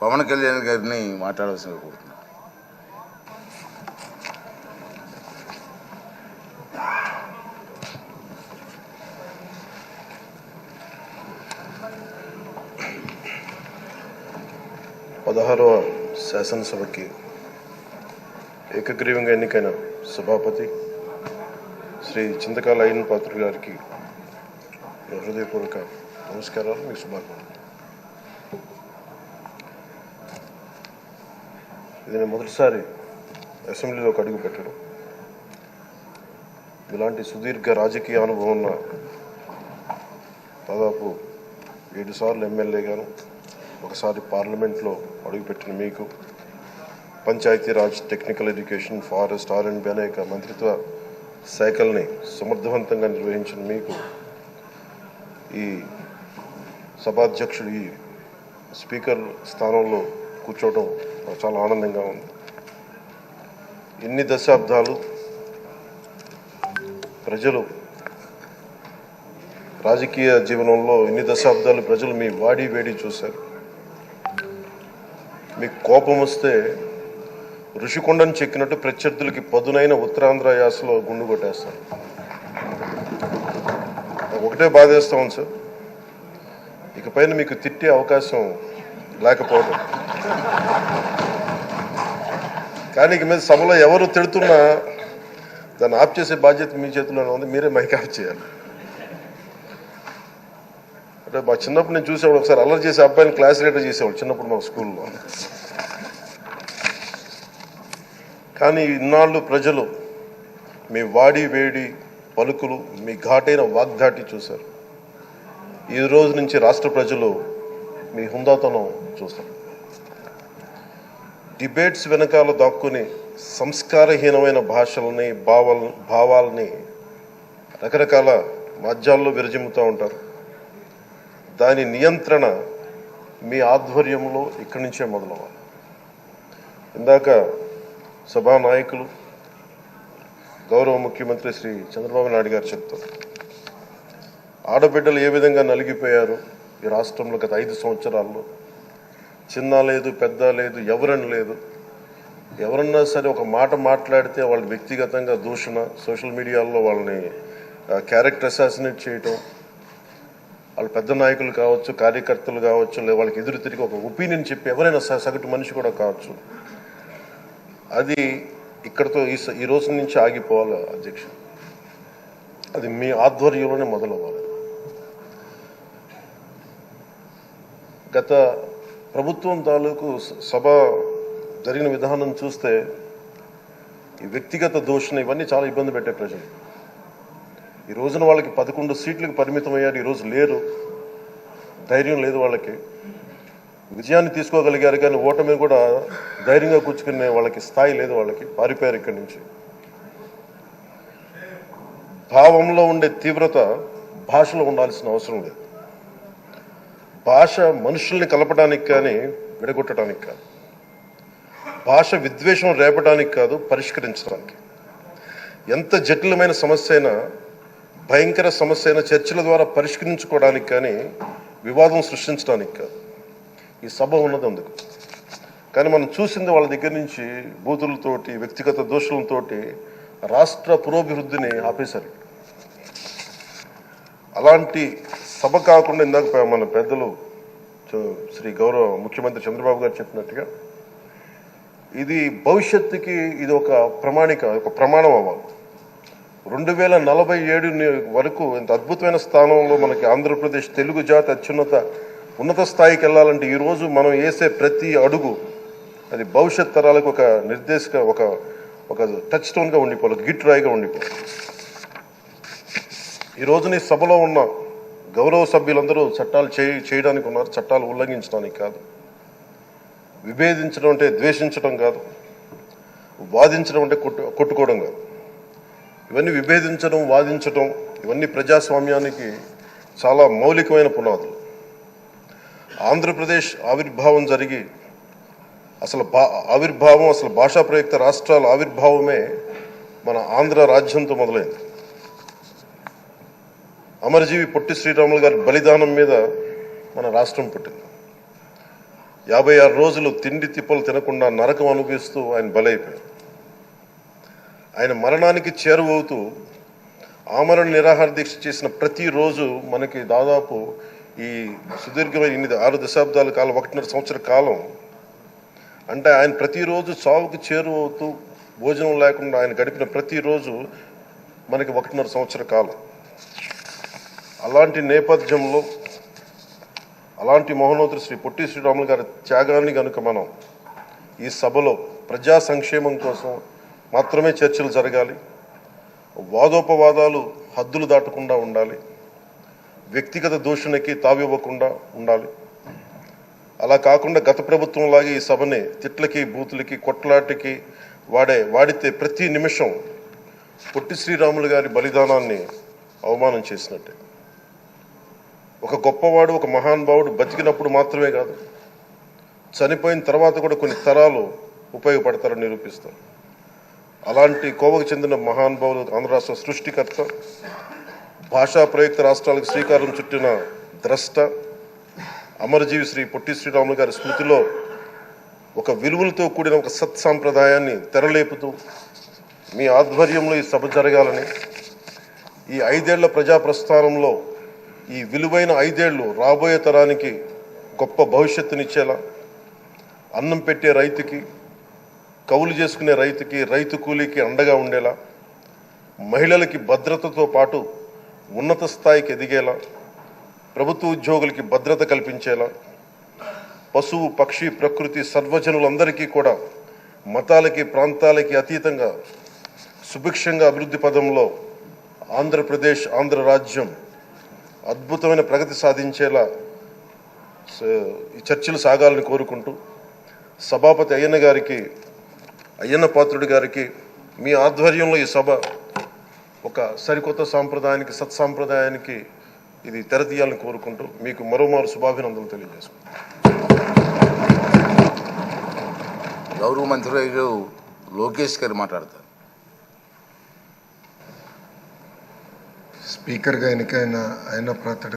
పవన్ కళ్యాణ్ గారిని మాట్లాడాల్సిన కోరుతున్నాను. పదహారవ శాసనసభకి ఏకగ్రీవంగా ఎన్నికైన సభాపతి శ్రీ చింతకాల అయ్యన్ పాత్రుడు గారికి హృదయపూర్వక నమస్కారాలు, మీ శుభాకాంక్షలు. ఇది నేను మొదటిసారి అసెంబ్లీలోకి అడుగు పెట్టడం. ఇలాంటి సుదీర్ఘ రాజకీయ అనుభవం ఉన్న దాదాపు 7 సార్లు ఎమ్మెల్యేగాను, ఒకసారి పార్లమెంట్లో అడుగుపెట్టిన మీకు, Panchayati Raj, technical education, forest, R&B అనేక మంత్రిత్వ శాఖల్ని సమర్థవంతంగా నిర్వహించిన మీకు ఈ సభాధ్యక్షుడు, ఈ స్పీకర్ స్థానంలో కూర్చోవడం చాలా ఆనందంగా ఉంది. ఇన్ని దశాబ్దాలు ప్రజలు రాజకీయ జీవనంలో ఇన్ని దశాబ్దాలు ప్రజలు మీ వాడి వేడి చూశారు. మీకు కోపం వస్తే ఋషికొండను చెక్కినట్టు ప్రత్యర్థులకి పదునైన ఉత్తరాంధ్ర యాసలో గుండు కొట్టేస్తారు. నాకు ఒకటే బాధేస్తా ఉంది సార్, ఇకపైన మీకు తిట్టే అవకాశం లేకపోవడం. కానీ ఇక మీద సభలో ఎవరు తిడుతున్నా దాన్ని ఆఫ్ చేసే బాధ్యత మీ చేతిలోనే ఉంది. మీరే మైక్ ఆఫ్ చేయాలి. అంటే మా చిన్నప్పుడు నేను చూసేవాడు, ఒకసారి అల్లరి చేసే అబ్బాయిని క్లాస్ లీడర్ చేసేవాడు చిన్నప్పుడు మా స్కూల్లో. కానీ ఇన్నాళ్ళు ప్రజలు మీ వాడి వేడి పలుకులు, మీ ఘాటైన వాగ్దాటి చూశారు. ఈ రోజు నుంచి రాష్ట్ర ప్రజలు మీ హుందాతనం చూస్తారు. డిబేట్స్ వెనకాల దాక్కుని సంస్కారహీనమైన భాషల్ని, భావాలని రకరకాల మాధ్యాల్లో విరజిమ్ముతూ ఉంటారు. దాని నియంత్రణ మీ ఆధ్వర్యంలో ఇక్కడి నుంచే మొదలవ్వాలి. ఇందాక సభానాయకులు, గౌరవ ముఖ్యమంత్రి శ్రీ చంద్రబాబు నాయుడు గారు చెప్తారు, ఆడబిడ్డలు ఏ విధంగా నలిగిపోయారు ఈ రాష్ట్రంలో గత 5 సంవత్సరాల్లో. చిన్న లేదు, పెద్ద లేదు, ఎవరని లేదు. ఎవరన్నా సరే ఒక మాట మాట్లాడితే వాళ్ళు వ్యక్తిగతంగా దూషణ, సోషల్ మీడియాలో వాళ్ళని క్యారెక్టర్ అసాసినేట్ చేయటం, వాళ్ళు పెద్ద నాయకులు కావచ్చు, కార్యకర్తలు కావచ్చు, లేదా వాళ్ళకి ఎదురు తిరిగి ఒక ఒపీనియన్ చెప్పి ఎవరైనా సగటు మనిషి కూడా కావచ్చు, అది ఇక్కడతో ఈ రోజు నుంచి ఆగిపోవాలి అధ్యక్ష. అది మీ ఆధ్వర్యంలోనే మొదలవ్వాలి. గత ప్రభుత్వం తాలూకు సభ జరిగిన విధానం చూస్తే ఈ వ్యక్తిగత దూషణ ఇవన్నీ చాలా ఇబ్బంది పెట్టే ప్రజలు. ఈ రోజున వాళ్ళకి 11 సీట్లకు పరిమితం అయ్యారు, ఈరోజు లేరు, ధైర్యం లేదు వాళ్ళకి. విజయాన్ని తీసుకోగలిగారు కానీ ఓటమి కూడా ధైర్యంగా కూర్చుకునే వాళ్ళకి స్థాయి లేదు, వాళ్ళకి పారిపోయారు ఇక్కడి నుంచి. భావంలో ఉండే తీవ్రత భాషలో ఉండాల్సిన అవసరం లేదు. భాష మనుషుల్ని కలపడానికి కానీ విడగొట్టడానికి కాదు, భాష విద్వేషం రేపడానికి కాదు, పరిష్కరించడానికి. ఎంత జటిలమైన సమస్య అయినా, భయంకర సమస్య అయినా చర్చల ద్వారా పరిష్కరించుకోవడానికి కానీ వివాదం సృష్టించడానికి కాదు. ఈ సభ ఉన్నది అందుకు. కానీ మనం చూసింది వాళ్ళ దగ్గర నుంచి బూతులతోటి, వ్యక్తిగత దోషులతోటి రాష్ట్ర పురోభివృద్ధిని ఆపేశారు. అలాంటి సభ కాకుండా ఇందాక మన పెద్దలు శ్రీ గౌరవ ముఖ్యమంత్రి చంద్రబాబు గారు చెప్పినట్టుగా ఇది భవిష్యత్తుకి ఇది ఒక ప్రమాణిక, ఒక ప్రమాణం అవ్వాలి. 2047 వరకు ఇంత అద్భుతమైన స్థానంలో మనకి ఆంధ్రప్రదేశ్ తెలుగు జాతి ఉన్నత స్థాయికి వెళ్ళాలంటే ఈరోజు మనం వేసే ప్రతి అడుగు అది భవిష్యత్ తరాలకు ఒక నిర్దేశక, ఒక టచ్ స్టోన్గా ఉండిపోవాలి, గిట్ రాయిగా ఉండిపోవాలి. ఈ రోజున ఈ సభలో ఉన్న గౌరవ సభ్యులందరూ చట్టాలు చేయడానికి ఉన్నారు, చట్టాలు ఉల్లంఘించడానికి కాదు. విభేదించడం అంటే ద్వేషించడం కాదు, వాదించడం అంటే కొట్టుకోవడం కాదు. ఇవన్నీ విభేదించడం, వాదించడం ఇవన్నీ ప్రజాస్వామ్యానికి చాలా మౌలికమైన పునాదులు. ఆంధ్రప్రదేశ్ ఆవిర్భావం జరిగి అసలు భాషా ప్రయుక్త రాష్ట్రాల ఆవిర్భావమే మన ఆంధ్ర రాజ్యంతో మొదలైంది. అమరజీవి పొట్టి శ్రీరాములు గారి బలిదానం మీద మన రాష్ట్రం పుట్టింది. 56 రోజులు తిండి తిప్పలు తినకుండా నరకం అనుభవిస్తూ ఆయన బలైపోయారు. ఆయన మరణానికి చేరువవుతూ ఆమరణ నిరాహార దీక్ష చేసిన ప్రతిరోజు మనకి దాదాపు ఈ సుదీర్ఘమైన 6 దశాబ్దాల కాలం 1.5 సంవత్సర కాలం అంటే ఆయన ప్రతిరోజు చావుకి చేరువవుతూ భోజనం లేకుండా ఆయన గడిపిన ప్రతిరోజు మనకి 1.5 సంవత్సర కాలం. అలాంటి నేపథ్యంలో అలాంటి మహోన్నతుడు శ్రీ పొట్టి శ్రీరాములు గారి త్యాగాన్ని కనుక మనం ఈ సభలో ప్రజా సంక్షేమం కోసం మాత్రమే చర్చలు జరగాలి, వాదోపవాదాలు హద్దులు దాటకుండా ఉండాలి, వ్యక్తిగత దూషణకి తావివ్వకుండా ఉండాలి. అలా కాకుండా గత ప్రభుత్వం లాగే ఈ సభని తిట్లకి బూతులకి కొట్లాటకి వాడితే ప్రతి నిమిషం పొట్టి శ్రీరాములు గారి బలిదానాన్ని అవమానం చేసినట్టే. ఒక గొప్పవాడు ఒక మహానుభావుడు బతికినప్పుడు మాత్రమే కాదు, చనిపోయిన తర్వాత కూడా కొన్ని తరాలు ఉపయోగపడతారని నిరూపిస్తారు. అలాంటి కోవకు చెందిన మహానుభావులు ఆంధ్ర రాష్ట్ర సృష్టికర్త, భాషా ప్రయుక్త రాష్ట్రాలకు శ్రీకారం చుట్టిన ద్రష్ట, అమరజీవి శ్రీ పొట్టి శ్రీరాములు గారి స్మృతిలో ఒక విలువలతో కూడిన ఒక సత్సాంప్రదాయాన్ని తెరలేపుతూ మీ ఆధ్వర్యంలో ఈ సభ జరగాలని, ఈ 5 ఏళ్ల ప్రజా ప్రస్థానంలో ఈ విలువైన 5 ఏళ్ళు రాబోయే తరానికి గొప్ప భవిష్యత్తునిచ్చేలా, అన్నం పెట్టే రైతుకి, కౌలు చేసుకునే రైతుకి, రైతు కూలీకి అండగా ఉండేలా, మహిళలకి భద్రతతో పాటు ఉన్నత స్థాయికి ఎదిగేలా, ప్రభుత్వ ఉద్యోగులకి భద్రత కల్పించేలా, పశువు పక్షి ప్రకృతి సర్వజనులందరికీ కూడా మతాలకి ప్రాంతాలకి అతీతంగా సుభిక్షంగా అభివృద్ధి పదంలో ఆంధ్రప్రదేశ్ ఆంధ్ర రాజ్యం అద్భుతమైన ప్రగతి సాధించేలా ఈ చర్చలు సాగాలని కోరుకుంటూ, సభాపతి అయ్యన్న పాత్రుడి గారికి మీ ఆధ్వర్యంలో ఈ సభ ఒక సరికొత్త సాంప్రదాయానికి సత్సాంప్రదాయానికి ఇది తెరతీయాలని కోరుకుంటూ మీకు మరోమారు శుభాభినందనలు తెలియజేసుకుంటాం. గౌరవ మంత్రులు లోకేష్ గారు మాట్లాడతారు. స్పీకర్గా ఎన్నికైన ఆయన